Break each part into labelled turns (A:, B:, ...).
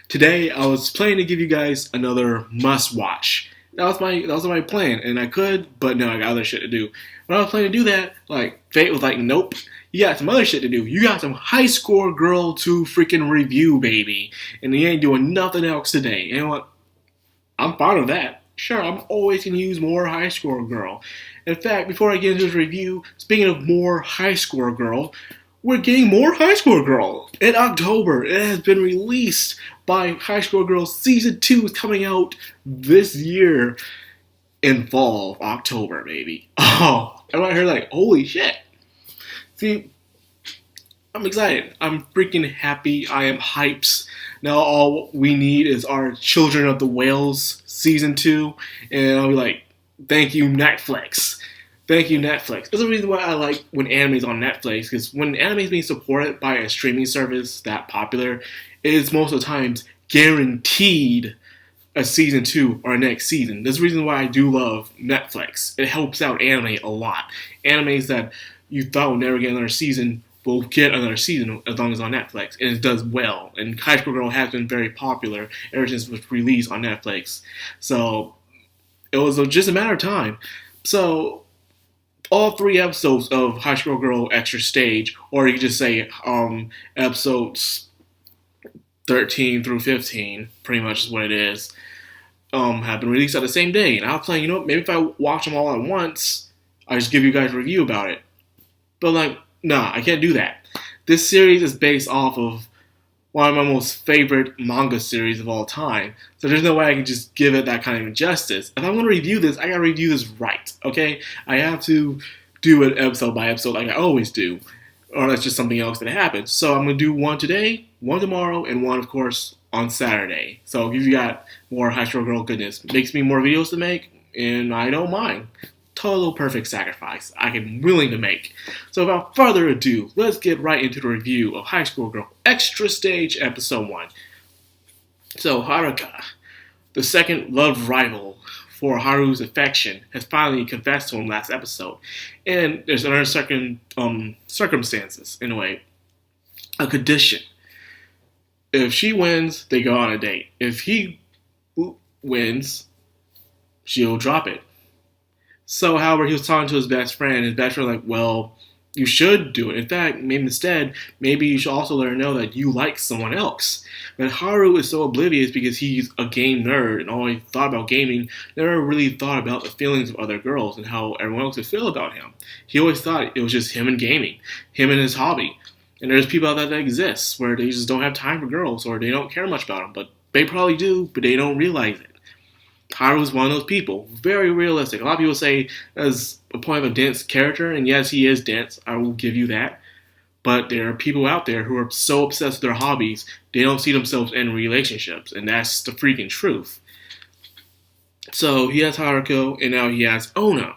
A: Today I was planning to give you guys another must watch. That was my plan, and I could, but no, I got other shit to do. When I was planning to do that, like Fate was like, nope, you got some other shit to do. You got some High Score Girl 2 freaking review, baby, and you ain't doing nothing else today. You know what? I'm fine with that. Sure, I'm always gonna use more High Score Girl. In fact, before I get into this review, speaking of more High Score Girl, we're getting more High Score Girl. In October, it has been released by High Score Girl Season 2 is coming out this year in fall, October, baby. Oh, everyone heard like, holy shit. See, I'm excited. I'm freaking happy. I am hyped. Now all we need is our Children of the Whales Season 2, and I'll be like, thank you, Netflix. Thank you, Netflix. There's a reason why I like when anime's on Netflix, because when anime is being supported by a streaming service that popular, it is most of the times guaranteed a season 2 or a next season. There's a reason why I do love Netflix. It helps out anime a lot. Animes that you thought would never get another season will get another season as long as it's on Netflix, and it does well. And High School Girl has been very popular ever since it was released on Netflix. So it was just a matter of time. So all 3 episodes of High School Girl Extra Stage, or you could just say episodes 13 through 15, pretty much is what it is, have been released at the same day. And I was playing, maybe if I watch them all at once, I just give you guys a review about it. But like, nah, I can't do that. This series is based off of one of my most favorite manga series of all time. So there's no way I can just give it that kind of injustice. If I'm going to review this, I got to review this right, okay? I have to do it episode by episode like I always do. Or that's just something else that happens. So I'm going to do one today, one tomorrow, and one, of course, on Saturday. So if you got more High School Girl goodness, makes me more videos to make, and I don't mind. Total perfect sacrifice I'm willing to make. So without further ado, let's get right into the review of High School Girl Extra Stage Episode 1. So Haruka, the second love rival for Haru's affection, has finally confessed to him last episode. And there's another circumstances, in a way. A condition. If she wins, they go on a date. If he wins, she'll drop it. So, however, he was talking to his best friend. His best friend was like, well, you should do it. In fact, maybe instead, maybe you should also let her know that you like someone else. But Haru is so oblivious because he's a game nerd and all he thought about gaming, never really thought about the feelings of other girls and how everyone else would feel about him. He always thought it was just him and gaming, him and his hobby. And there's people out there that exist where they just don't have time for girls or they don't care much about them. But they probably do, but they don't realize it. Haru is one of those people. Very realistic. A lot of people say as a point of a dense character, and yes, he is dense. I will give you that. But there are people out there who are so obsessed with their hobbies, they don't see themselves in relationships, and that's the freaking truth. So he has Haruko, and now he has Ono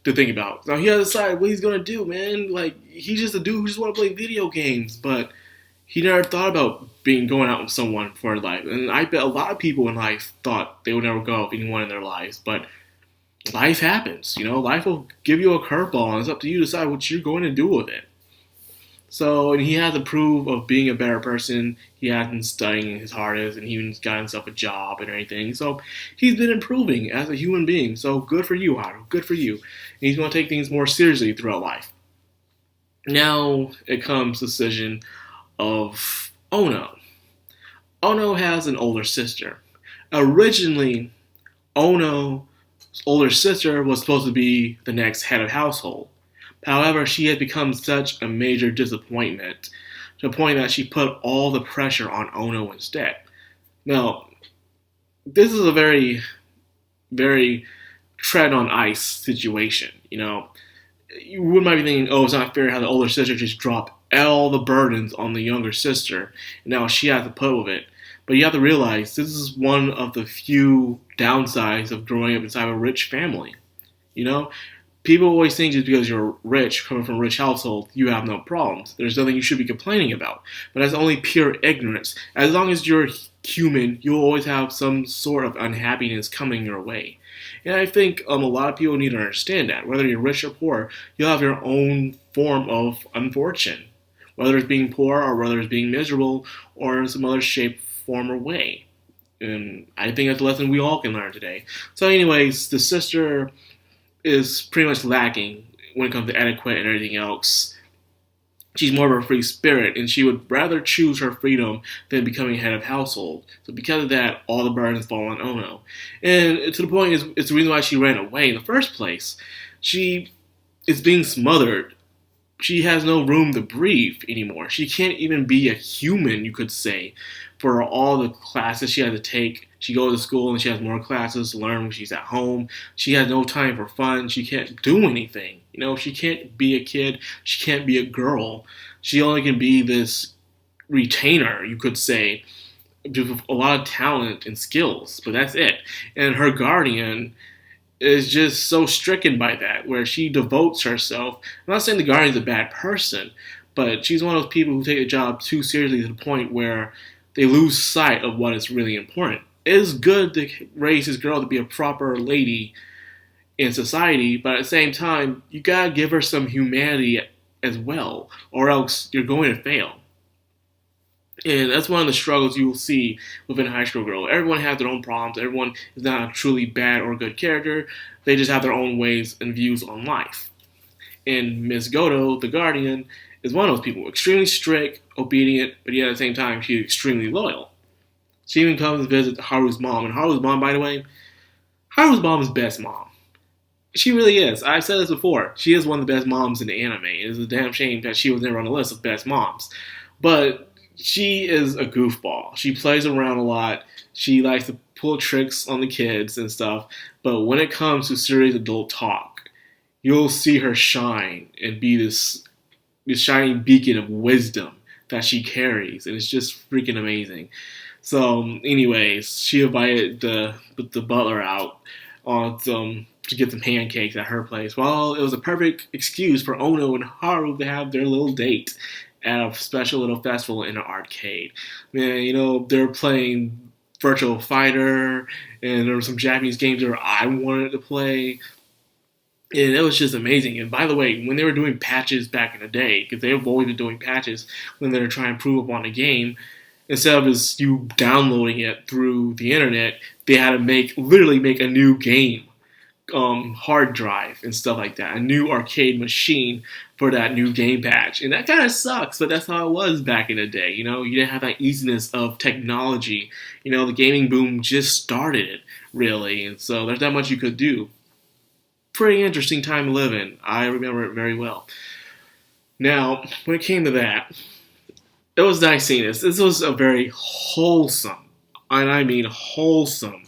A: to think about. Now he has to decide what he's gonna do, man. Like, he's just a dude who just want to play video games, but he never thought about going out with someone for life. And I bet a lot of people in life thought they would never go out with anyone in their lives. But life happens, Life will give you a curveball, and it's up to you to decide what you're going to do with it. So, and he has to prove of being a better person. He has been studying his hardest, and he even got himself a job and everything. So, he's been improving as a human being. So, good for you, Haru. Good for you. And he's going to take things more seriously throughout life. Now, it comes the decision of Ono. Ono has an older sister. Originally, Ono's older sister was supposed to be the next head of household. However, she has become such a major disappointment to the point that she put all the pressure on Ono instead. Now, this is a very, very tread on ice situation, You might be thinking, oh, it's not fair how the older sister just dropped all the burdens on the younger sister, and now she has to put with it. But you have to realize this is one of the few downsides of growing up inside a rich family. People always think just because you're rich, coming from a rich household, you have no problems. There's nothing you should be complaining about. But that's only pure ignorance. As long as you're human, you'll always have some sort of unhappiness coming your way. And I think a lot of people need to understand that. Whether you're rich or poor, you'll have your own form of unfortune. whether it's being poor or whether it's being miserable or in some other shape, form, or way. And I think that's a lesson we all can learn today. So, anyways, the sister is pretty much lacking when it comes to etiquette and everything else. She's more of a free spirit, and she would rather choose her freedom than becoming head of household. So because of that, all the burdens fall on Ono. And to the point, it's the reason why she ran away in the first place. She is being smothered. She has no room to breathe anymore. She can't even be a human, you could say, for all the classes she had to take. She goes to school and she has more classes to learn when she's at home. She has no time for fun. She can't do anything. She can't be a kid. She can't be a girl. She only can be this retainer, you could say, with a lot of talent and skills, but that's it. And her guardian is just so stricken by that, where she devotes herself. I'm not saying the guardian's a bad person, but she's one of those people who take a job too seriously to the point where they lose sight of what is really important. It is good to raise this girl to be a proper lady in society, but at the same time, you gotta give her some humanity as well, or else you're going to fail. And that's one of the struggles you will see within a high school girl. Everyone has their own problems. Everyone is not a truly bad or good character. They just have their own ways and views on life. And Miss Goto, the guardian, is one of those people. Extremely strict, obedient, but yet at the same time, she's extremely loyal. She even comes and visits Haru's mom. And Haru's mom, by the way, Haru's mom is best mom. She really is. I've said this before. She is one of the best moms in the anime. It is a damn shame that she was never on the list of best moms. But she is a goofball. She plays around a lot. She likes to pull tricks on the kids and stuff. But when it comes to serious adult talk, you'll see her shine and be this shining beacon of wisdom that she carries. And it's just freaking amazing. So, anyways, she invited the butler out on to get some pancakes at her place. Well, it was a perfect excuse for Ono and Haru to have their little date at a special little festival in an arcade. Man, they're playing Virtual Fighter, and there were some Japanese games that I wanted to play. And it was just amazing. And by the way, when they were doing patches back in the day, because they've always been doing patches when they were trying to improve upon a game, instead of just you downloading it through the internet, they had to literally make a new game hard drive and stuff like that, a new arcade machine for that new game patch. And that kind of sucks, but that's how it was back in the day. You didn't have that easiness of technology. The gaming boom just started, really, and so there's not much you could do. Pretty interesting time to live in. I remember it very well. Now, when it came to that, it was nice seeing this. This was a very wholesome, and I mean wholesome,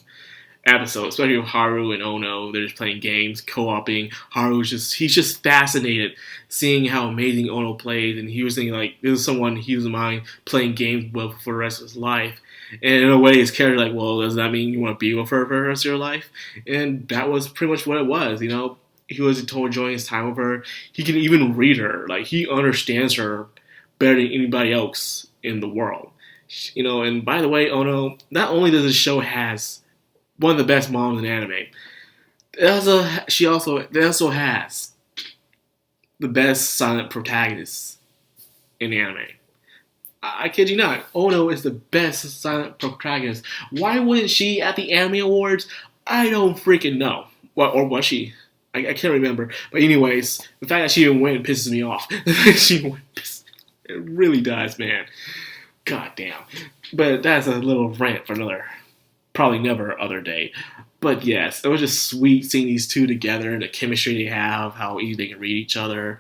A: episode, especially with Haru and Ono. They're just playing games, co-oping. He's just fascinated seeing how amazing Ono plays, and he was thinking, like, this is someone he was in mind playing games with for the rest of his life. And in a way, his character, like, well, does that mean you want to be with her for the rest of your life? And that was pretty much what it was, He was totally enjoying his time with her. He can even read her. Like, he understands her better than anybody else in the world. And by the way, Ono, not only does this show has one of the best moms in anime, she also has the best silent protagonist in anime. I kid you not, Ono is the best silent protagonist. Why wouldn't she at the Anime Awards? I don't freaking know. Or was she? I can't remember. But anyways, the fact that she didn't win pisses me off. It really does, man. God damn. But that's a little rant for probably never other day. But yes, it was just sweet seeing these two together and the chemistry they have, how easy they can read each other.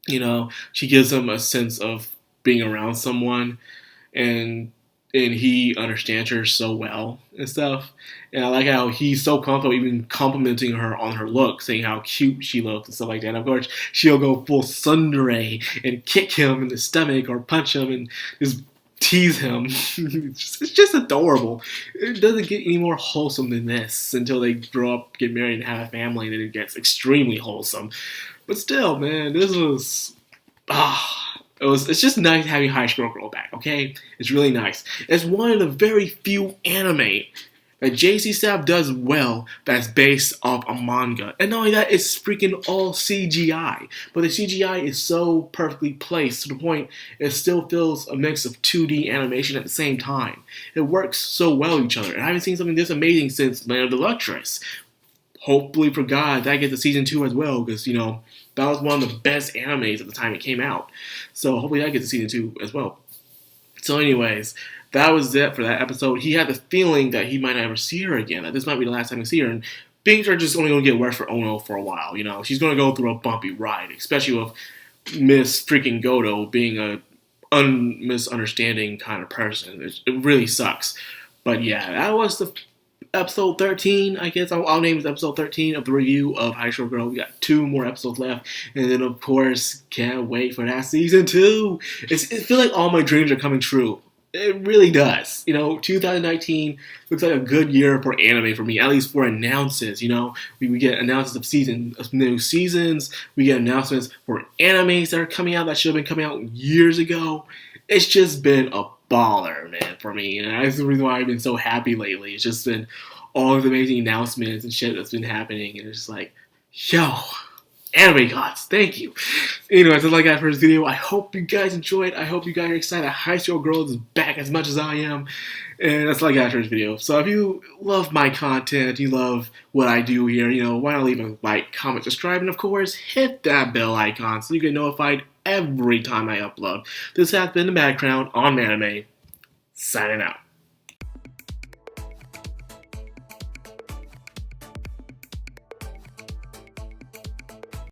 A: She gives them a sense of being around someone, and he understands her so well and stuff. And I like how he's so comfortable even complimenting her on her look, saying how cute she looks and stuff like that. And of course, she'll go full tsundere and kick him in the stomach or punch him and just tease him. It's just adorable. It doesn't get any more wholesome than this until they grow up, get married, and have a family, and then it gets extremely wholesome. But still, man, this was... It's just nice having High School Girl back, okay? It's really nice. It's one of the very few anime that JC Staff does well that's based off a manga. And not only that, it's freaking all CGI. But the CGI is so perfectly placed to the point it still feels a mix of 2D animation at the same time. It works so well with each other. And I haven't seen something this amazing since Land of the Lustrous. Hopefully for God, that gets a season 2 as well, because, you know, that was one of the best animes at the time it came out. So hopefully that gets a season 2 as well. So anyways, that was it for that episode. He had the feeling that he might never see her again, that this might be the last time he see her, and things are just only going to get worse for Ono for a while, you know. She's going to go through a bumpy ride, especially with Miss freaking Goto being a misunderstanding kind of person. It really sucks. But yeah, that was the episode 13, I guess. I'll name it episode 13 of the review of High School Girl. We got 2 more episodes left. And then, of course, can't wait for that season 2. It feels like all my dreams are coming true. It really does. You know, 2019 looks like a good year for anime for me, at least for announcements. You know, we get announcements of new seasons. We get announcements for animes that are coming out that should have been coming out years ago. It's just been a baller, man, for me. And that's the reason why I've been so happy lately. It's just been all of the amazing announcements and shit that's been happening. And it's just like, yo, anime gods, thank you. Anyways, that's all I got for this video. I hope you guys enjoyed. I hope you guys are excited that High School Girl is back as much as I am. And that's all I got for this video. So if you love my content, you love what I do here, you know, why not leave a like, comment, subscribe, and of course, hit that bell icon so you get notified every time I upload. This has been the Mad Crown on Anime, signing out.